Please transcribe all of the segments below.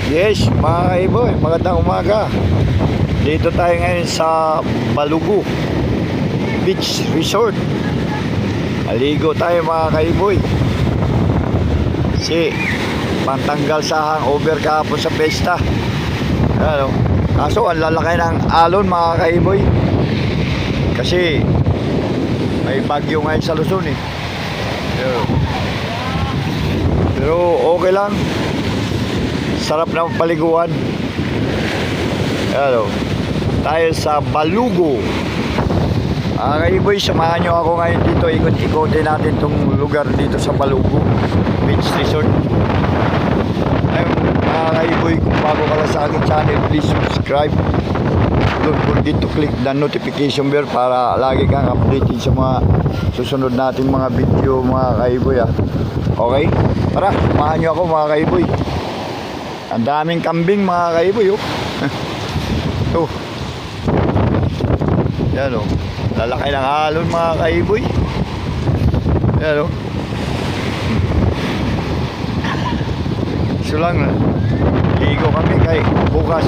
Yes, mga kaiboy, magandang umaga. Dito tayo ngayon sa Balugu Beach Resort. Aligo tayo mga kaiboy. Kasi pantanggal sa hangover kahapon sa pesta. Ano? Kaso ang lalaki ng alon mga kaiboy. Kasi may bagyo ngayon sa Luzon eh. Pero okay lang. Sarap na paliguan. Hello. Tayo sa Balugu. Kaiboy, samahan nyo ako ngayon dito. Ikot-ikotin natin itong lugar dito sa Balugu Beach Resort. Ayun, kaiboy, kung bago ka lang sa aking channel, please subscribe. Don't forget to click the notification bell para lagi kang updated sa mga susunod nating mga video mga kaiboy. Okay? Tara, samahan nyo ako mga kaiboy. Ang daming kambing mga kaiboy oh. Ito. Yan oh. Lalaki ng alon mga kaiboy. Yan oh. So lang ligo kami kay bukas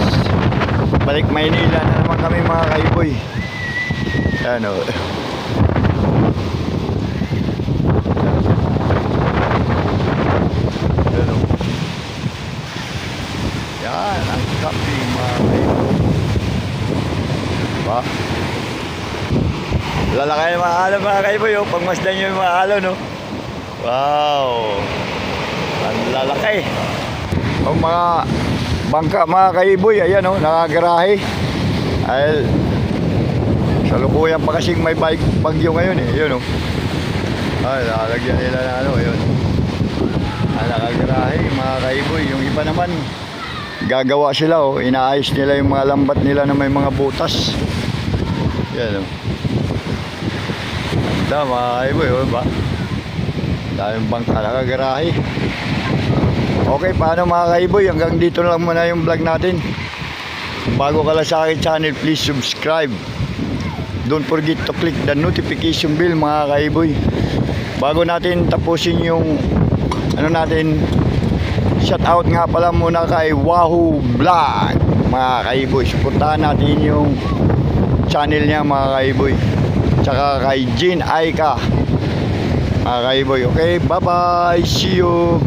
balik Maynila na naman kami mga kaiboy. Yan oh. Yan ang kambing mga kaiboy. Diba? Lalaki ng mga alon mga kaiboy oh. Pagmasdan nyo yung mga alon oh. Wow. Ang lalaki. Ang mga bangka mga kaiboy, ayan oh, nakagarahe. Ay, salukuyan pa kasing may bagyo ngayon eh. Yun oh. Ay, lalagyan nila na ano, yun. Nakagarahe mga kaiboy. Yung iba naman gagawa sila oh, inaayos nila yung mga lambat nila na may mga butas. Yan oh. Ganda mga kaiboy oh, ba? Daming bangka nakagarahe. Okay, paano mga kaiboy? Hanggang dito lang muna yung vlog natin. Bago ka lang sa akin channel, please subscribe. Don't forget to click the notification bell mga kaiboy. Bago natin tapusin yung ano natin, shout out nga pala muna kay Wahoo Vlog mga kaiboy. Suportahan natin yung channel niya mga kaiboy. Tsaka kay Jean Aika mga kaiboy. Okay, bye bye, see you.